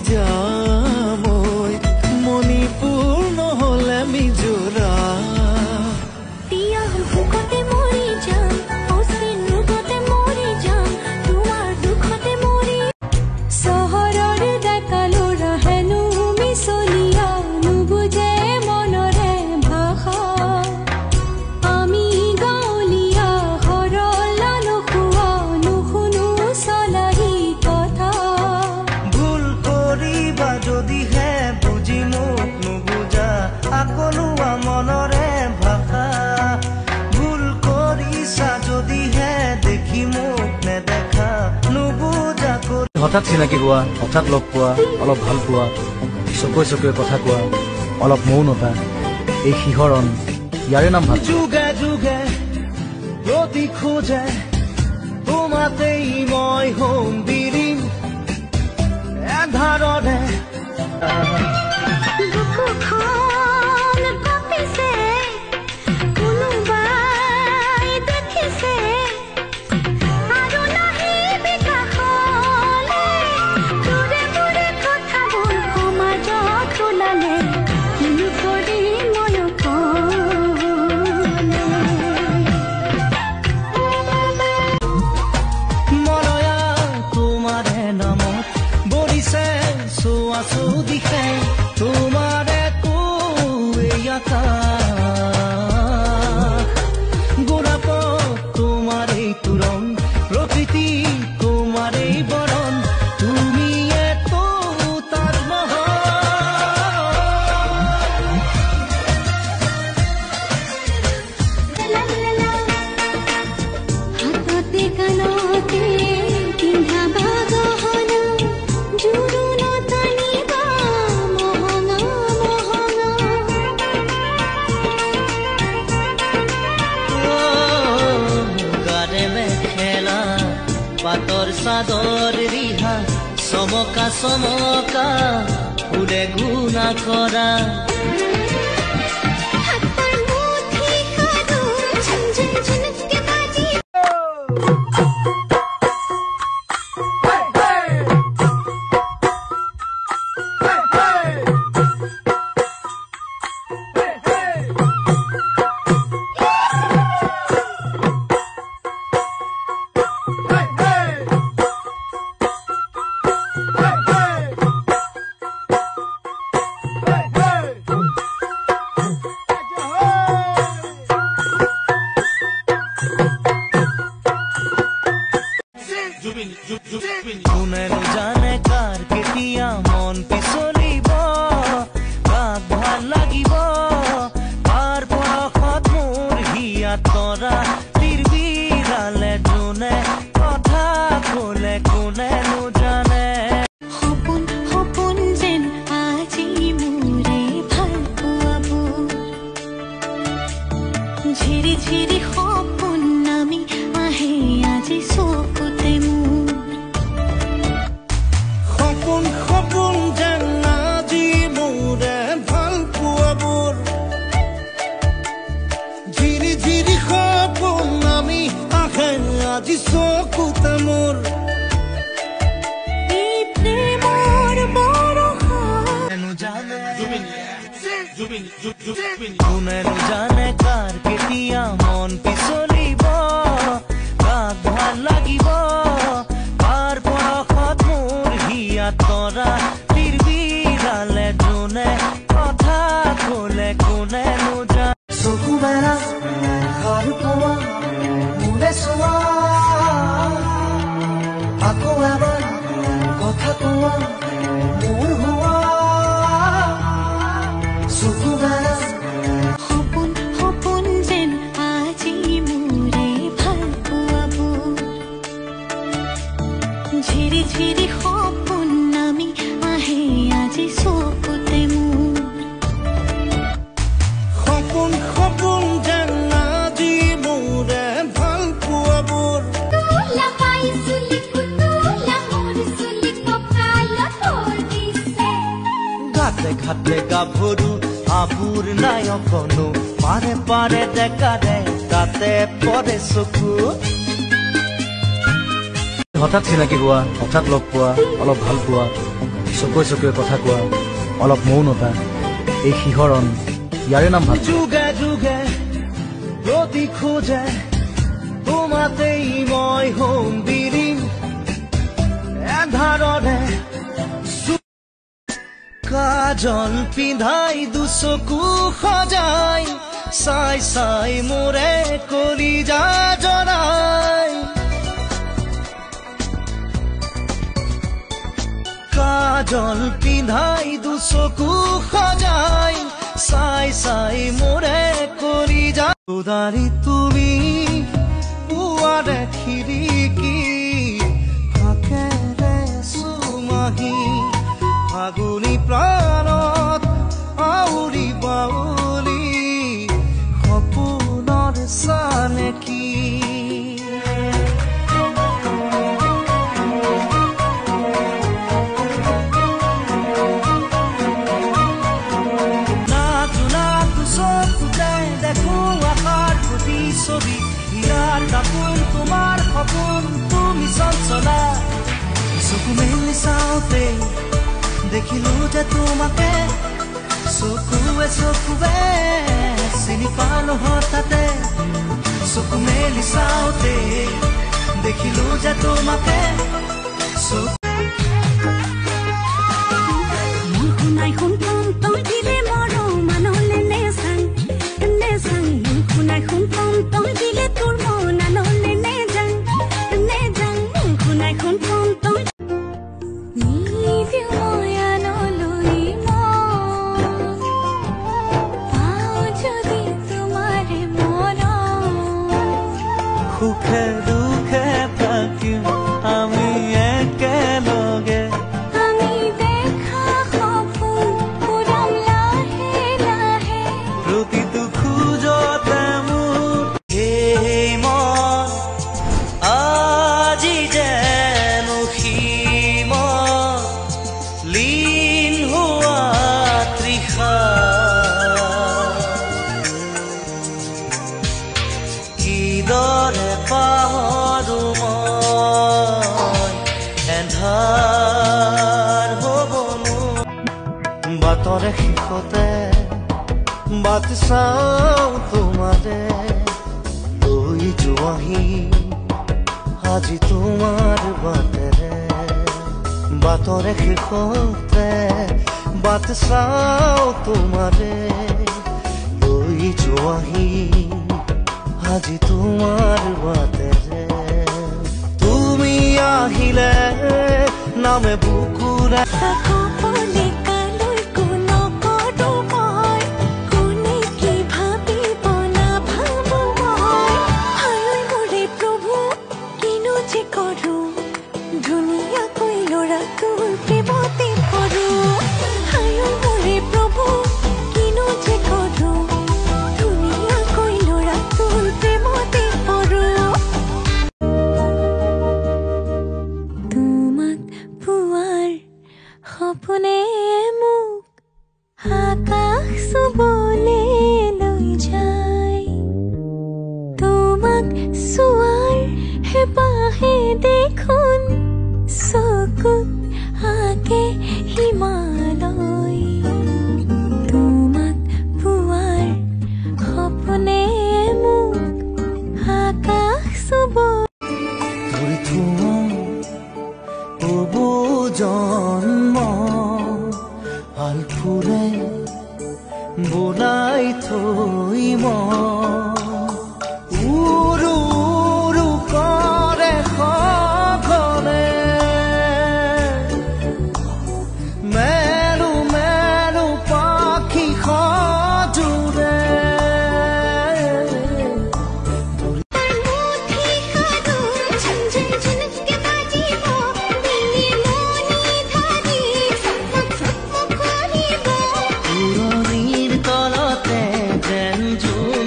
যাম মণিপুৰ নহলে মিজোৰা হঠাৎ চিনাকি হোৱা হঠাৎ লগ পোৱা অলপ ভাল পোৱা চকুৱে চকুৱে কথা কোৱা অলপ মৌনতা এই শিহৰণ ইয়াৰে নাম ভাল যুগে যুগে ৰতি খোজে তোমাতেই মই হোম বিৰিম এধাৰৰে পাতৰ চাদৰ ৰিহা চমকা চমকা ফুলে গুণা কৰা কোনেনো জানে কাৰ কেতিয়া মন পিছলিব কাক ভাল লাগিব পাৰ পৰশত মোৰ হিয়াত তৰা তিৰবিৰালে যোনে কথা ক'লে কোনেনো জানে সপোন সপোন যেন আজি মোৰে ভাল পোৱাবোৰ ঝিৰি ঝিৰি সপোন নামি আহে আজি চকুতে আজি চকুতে মোৰ কোনেনো জানে কাৰ কেতিয়া মন পিছলিব কাক ভাল লাগিব পাৰ পৰশত মোৰ হিয়াত তৰা তিৰবিৰালে যোনে কথা ক'লে কোনেনো জানে চকু বেৰা ভাল পোৱা মোৰে চোৱা আকৌ এবাৰ কথা কোৱা মোৰ হোৱা চকু বেৰা সপোন সপোন যেন আজি মোৰে ভাল পোৱাবোৰ ঝিৰি ঝিৰি সপোন নামি আহে আজি চকুতে মোৰ সপোন সপোন যেন আজি মোৰে ভাল পোৱাবোৰ ঘাটে ঘাটে গাভৰু আবুৰ নাই অকণো পাৰে পাৰে ডেকাৰে তাতে পৰে চকু হঠাৎ চিনাকি হোৱা হঠাৎ লগ পোৱা অলপ ভাল পোৱা চকুৱে চকুৱে কথা কোৱা অলপ মৌনতা এই শিহৰণ ইয়াৰে নাম ভাল যুগে যুগে ৰতি খোজে তোমাতেই মই হোম বিৰিম এন্ধাৰৰে কাজল পিন্ধাই দুচকু সজাই চাই চাই মোৰে কলিজা জৰাই কাজল পিন্ধাই দুচকু সজাই চাই চাই মোৰে কলিজা উদাৰি তুমি পুৱাৰে খিৰিকী ফাকেৰে চুমাহি ফাগুনী প্ৰাণত আউৰি বাউলি সপোনৰ চানেকি নাচো নাচো চকুতে দেখো আশাৰ প্ৰতিচ্ছবি ইয়াৰ দাপোন তোমাৰ সপোন তুমি চঞ্চলা চকু মেলি চাওঁতে দেখিলো যে তোমাকে চকুৱে চকুৱে চিনি পালো হঠাতে চকু মেলি চাওঁতে দেখিলো যে তোমাকে শুনাই শুনতম তই দিলে মৰম মানলে নেজাং নেজাং শুনাই শুনতম তই দিলে তোৰ মন আনলে নেজাং নেজাং শুনাই শুনতম তই নিদিও মই আনলৈ পাওঁ যদি তোমাৰে মৰম সুখে দুখে থাকিম আমি একেলগে আমি দেখা সপোন পুৰাম লাহে লাহে প্ৰতিটো খোজতে মোৰ এই মন আজি যেন লীন হোৱা তৃষা কিদৰে পাহৰো মই এন্ধাৰ হ'বনো বাটৰে শেষতে বাট চাওঁ তোমাৰে লৈ যোৱাহি আজি তোমাৰ বাটেৰে বাটৰে শেষতে বাট চাওঁ তোমাৰে লৈ যোৱাহি আজি তোমাৰ বাটেৰে তুমি আহিলে নামে বুকুৰে কপলি কালৈ কোনো কৰো মই কোনে কি ভাবিব নাভাবো মই হাই মোৰে প্ৰভু কিনো যে কৰো ধুনীয়াকৈ ল'ৰাটোৰ প্ৰেমতে পৰো হাই মোৰে প্ৰভু কিনো যে কৰো ধুনীয়াকৈ ল'ৰাটোৰ প্ৰেমতে পৰো তোমাক পোৱাৰ সপোনে মোক আকাশ চুবলে লৈ যায় তোমাক চোৱাৰ হেঁপাহে দেখোন চকুত আগে হিমালয় তোমাক পোৱাৰ সপোনে মোক আকাশ চুব তবু জন্ম আলফুৰে বোলাই থৈ উৰু উৰু কৰে সঘনে মেলু মেলু পাখি সজোৰে পুৰণিৰ তলতে যেন জোন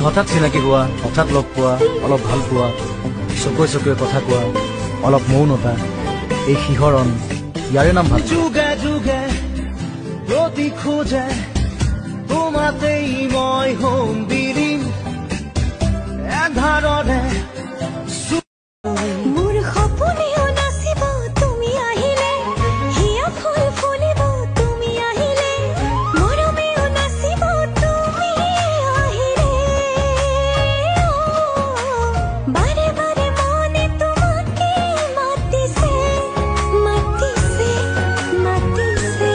হঠাৎ চিনাকি হোৱা, হঠাৎ লগ পোৱা, অলপ ভাল পোৱা, চকুৱে চকুৱে কথা কোৱা, অলপ মৌনতা, এই শিহৰণ, ইয়াৰে নাম ভাল। যুগে যুগে প্ৰতি খোজে তোমাতেই মই হোম বিৰিম এধাৰৰে মোৰ সপোনেও নাচিব তুমি আহিলে, হিয়া ফুল ফুলিব তুমি আহিলে, মৰমেও নাচিব তুমি আহিলে। বাৰে বাৰে মনে তোমাকে মাতিছে, মাতিছে, মাতিছে।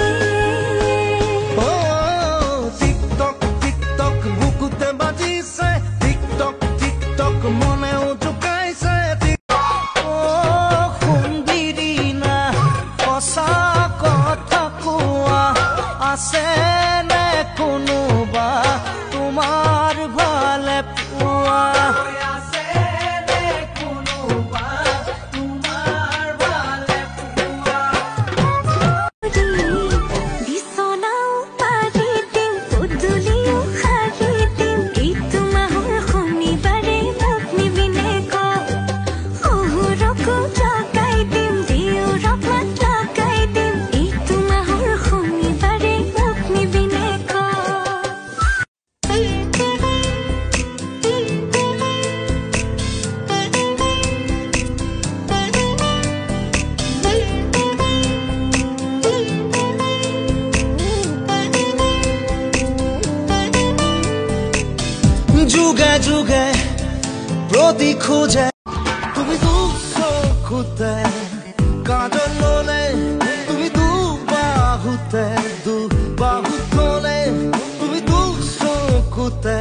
টিকটক টিকটক বুকুতে বাজিছে, টিকটক টিকটক মনেও জোকাইছে। সুন্দৰী না সঁচা কথা কোৱা, আছে নে কোনোবা তোমাৰ ভালে পোৱা? বিছনাও পাৰি দিম, পদূলিও সাৰি দিম, এইটো মাহৰ শনিবাৰে মোক নিবিনে কওঁ, শহুৰকো লগাই দিম, দেউৰক মাত লগাই দিম, এইটো মাহৰ শনিবাৰে মোক নিবিনে কওঁ। যুগে যুগে প্ৰতি খোজে তুমি চকুতে কাজল ললে, তুমি দুবাহুতে দুবাহু তলে, তুমি চকুতে